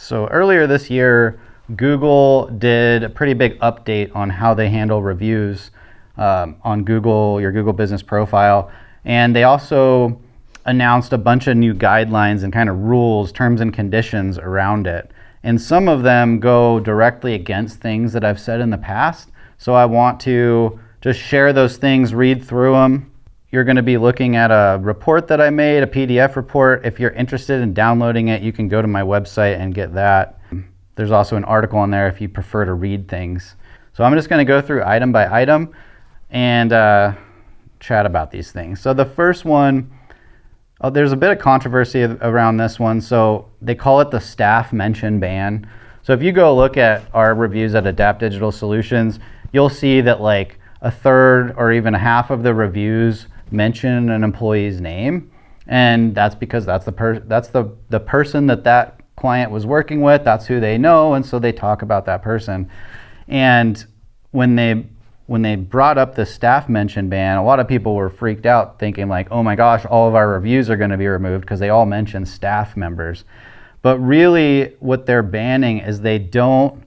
So earlier this year, Google did a pretty big update on how they handle reviews on Google, your Google business profile. And they also announced a bunch of new guidelines and kind of rules, terms and conditions around it. And some of them go directly against things that I've said in the past. So I want to just share those things, read through them. You're going to be looking at a report that I made, a PDF report. If you're interested in downloading it, you can go to my website and get that. There's also an article on there if you prefer to read things. So I'm just going to go through item by item and chat about these things. So the first one, there's a bit of controversy around this one. So they call it the staff mention ban. So if you go look at our reviews at Adapt Digital Solutions, you'll see that like a third or even a half of the reviews mention an employee's name, and that's because that's the person that client was working with. That's who they know, and so they talk about that person. And when they brought up the staff mention ban, a lot of people were freaked out, thinking like, oh my gosh, all of our reviews are going to be removed because they all mention staff members. But really, what they're banning is they don't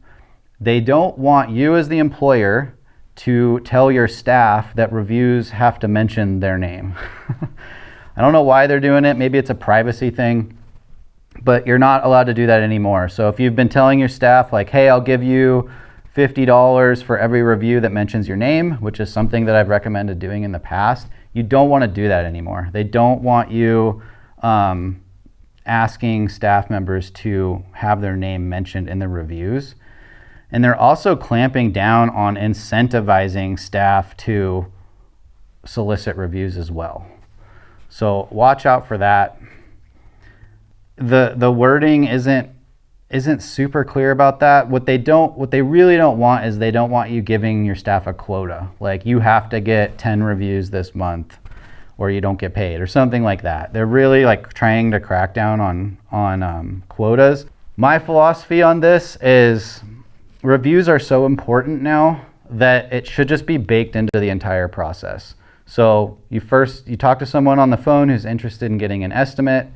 want you as the employer to tell your staff that reviews have to mention their name. I don't know why they're doing it. Maybe it's a privacy thing, but you're not allowed to do that anymore. So if you've been telling your staff like, hey, I'll give you $50 for every review that mentions your name, which is something that I've recommended doing in the past, you don't want to do that anymore. They don't want you asking staff members to have their name mentioned in the reviews. And they're also clamping down on incentivizing staff to solicit reviews as well. So watch out for that. The wording isn't super clear about that. What they really don't want is they don't want you giving your staff a quota. Like you have to get 10 reviews this month or you don't get paid or something like that. They're really like trying to crack down on quotas. My philosophy on this is reviews are so important now that it should just be baked into the entire process. So you talk to someone on the phone who's interested in getting an estimate.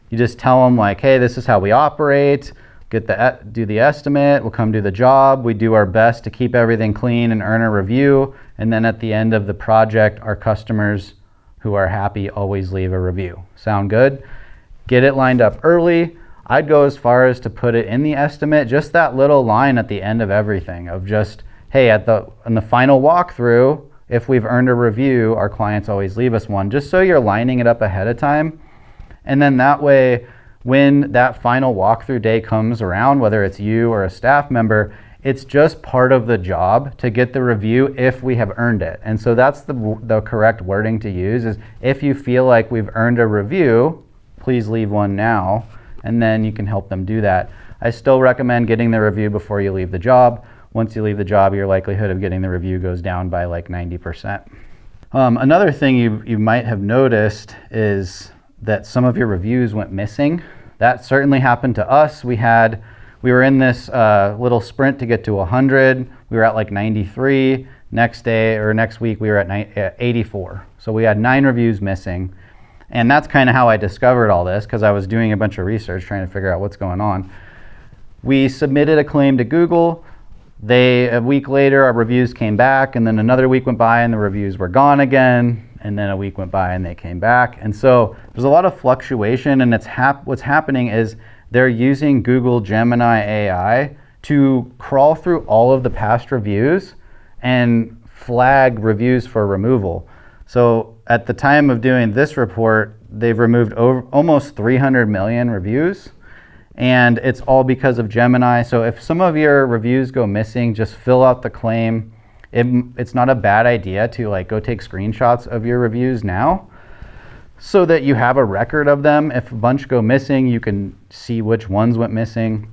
You just tell them like, hey, this is how we operate. Do the estimate. We'll come do the job. We do our best to keep everything clean and earn a review. And then at the end of the project, our customers who are happy always leave a review. Sound good? Get it lined up early. I'd go as far as to put it in the estimate, just that little line at the end of everything of just, hey, in the final walkthrough, if we've earned a review, our clients always leave us one, just so you're lining it up ahead of time. And then that way, when that final walkthrough day comes around, whether it's you or a staff member, it's just part of the job to get the review if we have earned it. And so that's the correct wording to use is if you feel like we've earned a review, please leave one now. And then you can help them do that. I still recommend getting the review before you leave the job. Once you leave the job, your likelihood of getting the review goes down by like 90%. Another thing you might have noticed is that some of your reviews went missing. That certainly happened to us. We were in this little sprint to get to 100. We were at like 93. Next week, we were at 84. So we had 9 reviews missing. And that's kind of how I discovered all this, because I was doing a bunch of research trying to figure out what's going on. We submitted a claim to Google. A week later, our reviews came back, and then another week went by and the reviews were gone again, and then a week went by and they came back. And so there's a lot of fluctuation, and what's happening is they're using Google Gemini AI to crawl through all of the past reviews and flag reviews for removal. So at the time of doing this report, they've removed almost 300 million reviews, and it's all because of Gemini. So if some of your reviews go missing, just fill out the claim. It's not a bad idea to like go take screenshots of your reviews now so that you have a record of them. If a bunch go missing, you can see which ones went missing.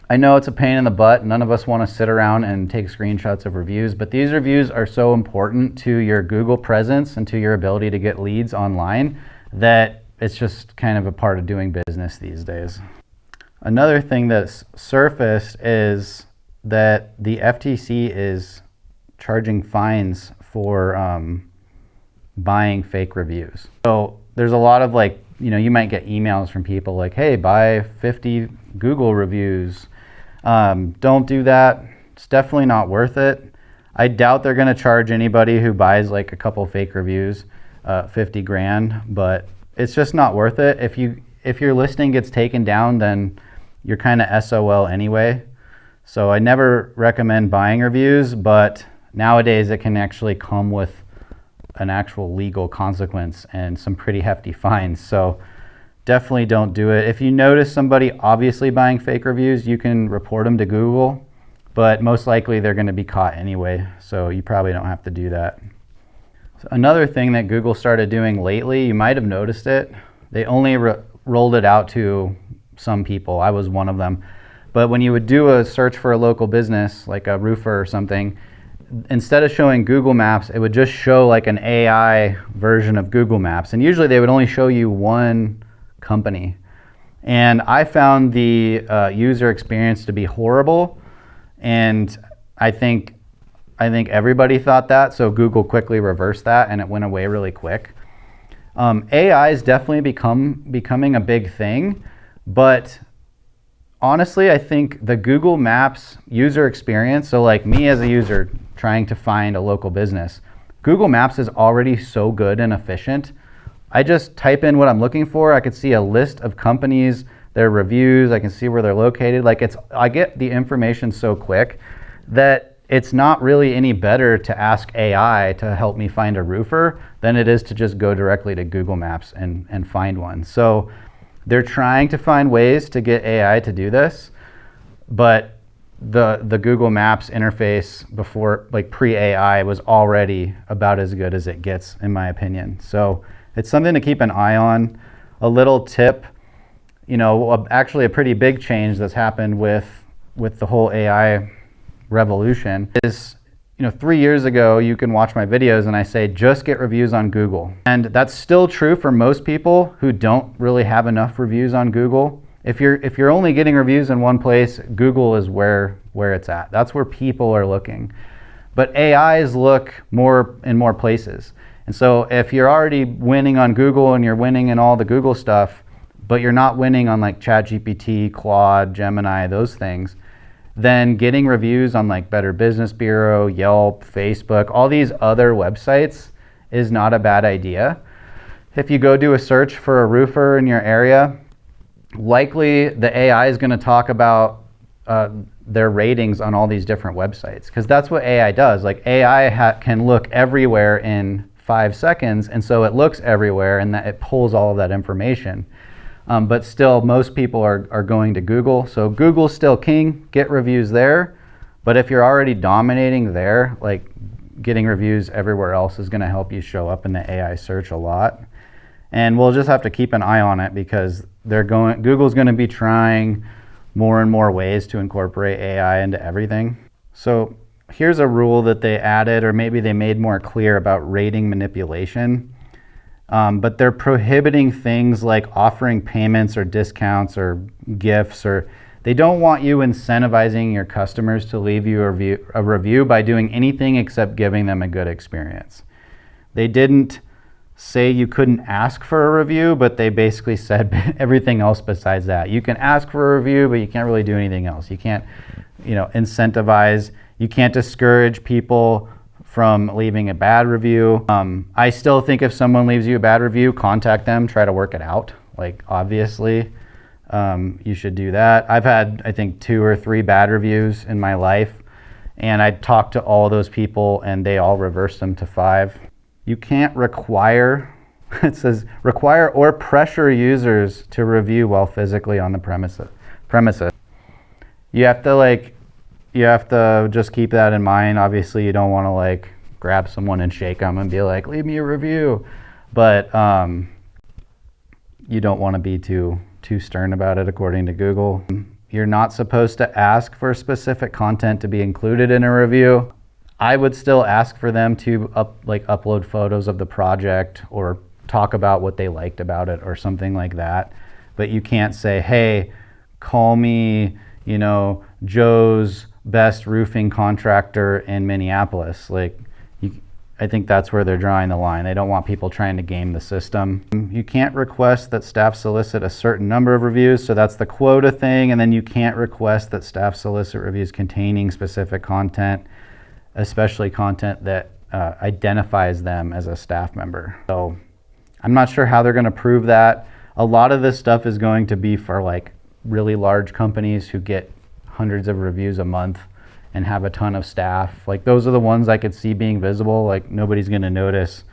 I know it's a pain in the butt. None of us want to sit around and take screenshots of reviews, but these reviews are so important to your Google presence and to your ability to get leads online that it's just kind of a part of doing business these days. Another thing that's surfaced is that the FTC is charging fines for buying fake reviews. So there's a lot of like, you might get emails from people like, hey, buy 50 Google reviews. Don't do that. It's definitely not worth it. I doubt they're going to charge anybody who buys like a couple fake reviews 50 grand, but it's just not worth it. If your listing gets taken down, then you're kind of SOL anyway. So I never recommend buying reviews, but nowadays it can actually come with an actual legal consequence and some pretty hefty fines. So definitely don't do it. If you notice somebody obviously buying fake reviews, you can report them to Google, but most likely they're going to be caught anyway. So you probably don't have to do that. So another thing that Google started doing lately, you might have noticed it. They only rolled it out to some people. I was one of them. But when you would do a search for a local business, like a roofer or something, instead of showing Google Maps, it would just show like an AI version of Google Maps. And usually they would only show you one company. And I found the user experience to be horrible. And I think everybody thought that. So Google quickly reversed that and it went away really quick. AI is definitely becoming a big thing. But honestly, I think the Google Maps user experience, so like me as a user trying to find a local business, Google Maps is already so good and efficient. I just type in what I'm looking for. I could see a list of companies, their reviews. I can see where they're located. I get the information so quick that it's not really any better to ask AI to help me find a roofer than it is to just go directly to Google Maps and find one. So they're trying to find ways to get AI to do this, but the Google Maps interface before, like pre-AI, was already about as good as it gets, in my opinion. So it's something to keep an eye on. A little tip, actually a pretty big change that's happened with the whole AI revolution is, 3 years ago, you can watch my videos and I say, just get reviews on Google. And that's still true for most people who don't really have enough reviews on Google. If you're only getting reviews in one place, Google is where it's at. That's where people are looking. But AIs look in more places. And so if you're already winning on Google and you're winning in all the Google stuff, but you're not winning on like ChatGPT, Claude, Gemini, those things, then getting reviews on like Better Business Bureau, Yelp, Facebook, all these other websites is not a bad idea. If you go do a search for a roofer in your area, likely the AI is going to talk about their ratings on all these different websites, because that's what AI does. Like AI can look everywhere in 5 seconds, and so it looks everywhere and that it pulls all of that information. But still, most people are going to Google. So Google's still king, get reviews there. But if you're already dominating there, like getting reviews everywhere else is gonna help you show up in the AI search a lot. And we'll just have to keep an eye on it because Google's gonna be trying more and more ways to incorporate AI into everything. So here's a rule that they added, or maybe they made more clear about rating manipulation. But they're prohibiting things like offering payments or discounts or gifts, or they don't want you incentivizing your customers to leave you a review by doing anything except giving them a good experience. They didn't say you couldn't ask for a review, but they basically said everything else besides that. You can ask for a review, but you can't really do anything else. You can't, incentivize. You can't discourage people from leaving a bad review. I still think if someone leaves you a bad review, contact them, try to work it out. Like obviously, you should do that. I've had, I think, 2 or 3 bad reviews in my life, and I talked to all those people and they all reversed them to 5. You can't require, it says require or pressure users to review while physically on the premises. You have to just keep that in mind. Obviously, you don't want to grab someone and shake them and be like, leave me a review. But you don't want to be too stern about it, according to Google. You're not supposed to ask for specific content to be included in a review. I would still ask for them to upload photos of the project or talk about what they liked about it or something like that. But you can't say, hey, call me, Joe's best roofing contractor in Minneapolis. I think that's where they're drawing the line. They don't want people trying to game the system. You can't request that staff solicit a certain number of reviews, so that's the quota thing, and then you can't request that staff solicit reviews containing specific content, especially content that identifies them as a staff member. So I'm not sure how they're going to prove that. A lot of this stuff is going to be for like really large companies who get hundreds of reviews a month and have a ton of staff. Like those are the ones I could see being visible. Like nobody's going to notice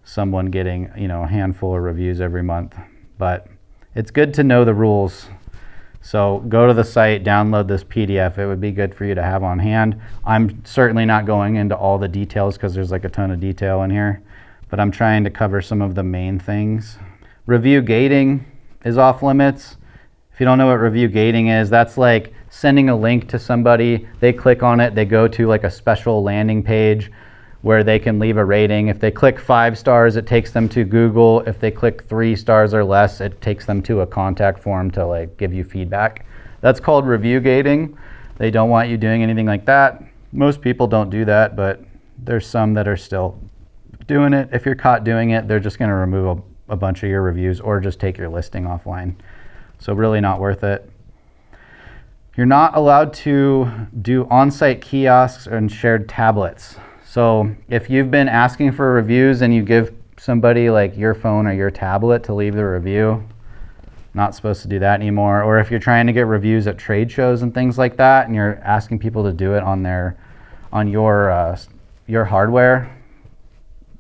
someone getting, you know, a handful of reviews every month. But it's good to know the rules. So go to the site, download this PDF. It would be good for you to have on hand. I'm certainly not going into all the details because there's like a ton of detail in here, but I'm trying to cover some of the main things. Review gating is off limits. If you don't know what review gating is, that's like sending a link to somebody, they click on it, they go to like a special landing page where they can leave a rating. If they click 5 stars, it takes them to Google. If they click 3 stars or less, it takes them to a contact form to like give you feedback. That's called review gating. They don't want you doing anything like that. Most people don't do that, but there's some that are still doing it. If you're caught doing it, they're just gonna remove a bunch of your reviews or just take your listing offline. So really not worth it. You're not allowed to do on-site kiosks and shared tablets. So if you've been asking for reviews and you give somebody like your phone or your tablet to leave the review, not supposed to do that anymore. Or if you're trying to get reviews at trade shows and things like that, and you're asking people to do it on your hardware,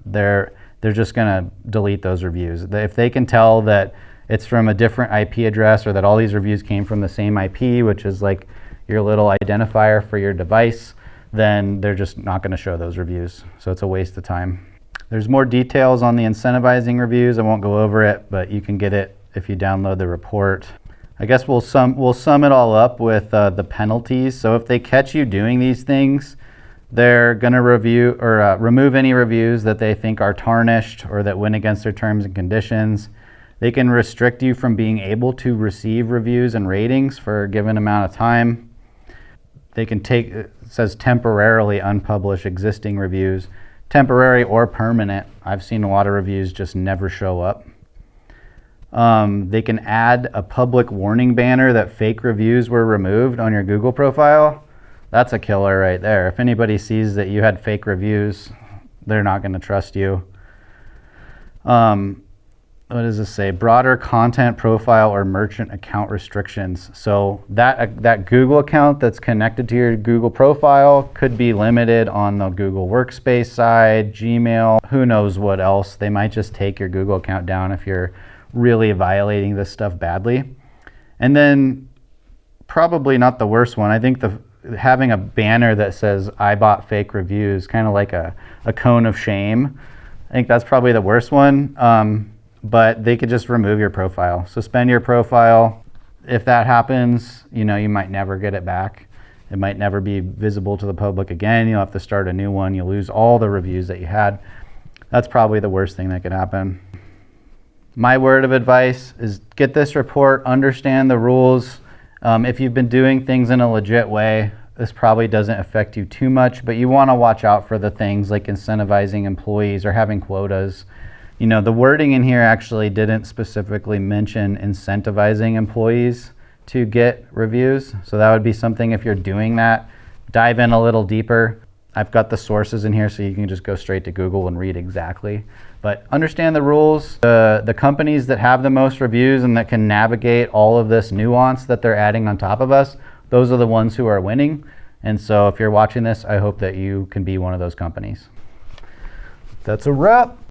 they're just gonna delete those reviews. If they can tell that it's from a different IP address or that all these reviews came from the same IP, which is like your little identifier for your device, then they're just not going to show those reviews. So it's a waste of time. There's more details on the incentivizing reviews. I won't go over it, but you can get it if you download the report. I guess we'll sum it all up with the penalties. So if they catch you doing these things, they're going to review or remove any reviews that they think are tarnished or that went against their terms and conditions. They can restrict you from being able to receive reviews and ratings for a given amount of time. They can it says temporarily unpublish existing reviews, temporary or permanent. I've seen a lot of reviews just never show up. They can add a public warning banner that fake reviews were removed on your Google profile. That's a killer right there. If anybody sees that you had fake reviews, they're not going to trust you. What does this say? Broader content profile or merchant account restrictions. So that Google account that's connected to your Google profile could be limited on the Google Workspace side, Gmail, who knows what else. They might just take your Google account down if you're really violating this stuff badly. And then probably not the worst one. I think having a banner that says I bought fake reviews, kind of like a cone of shame. I think that's probably the worst one. But they could just remove your profile, suspend your profile. If that happens, you might never get it back. It might never be visible to the public again. You'll have to start a new one. You'll lose all the reviews that you had. That's probably the worst thing that could happen. My word of advice is get this report, understand the rules. If you've been doing things in a legit way, this probably doesn't affect you too much, but you want to watch out for the things like incentivizing employees or having quotas. The wording in here actually didn't specifically mention incentivizing employees to get reviews. So that would be something, if you're doing that, dive in a little deeper. I've got the sources in here so you can just go straight to Google and read exactly. But understand the rules. The companies that have the most reviews and that can navigate all of this nuance that they're adding on top of us, those are the ones who are winning. And so if you're watching this, I hope that you can be one of those companies. That's a wrap.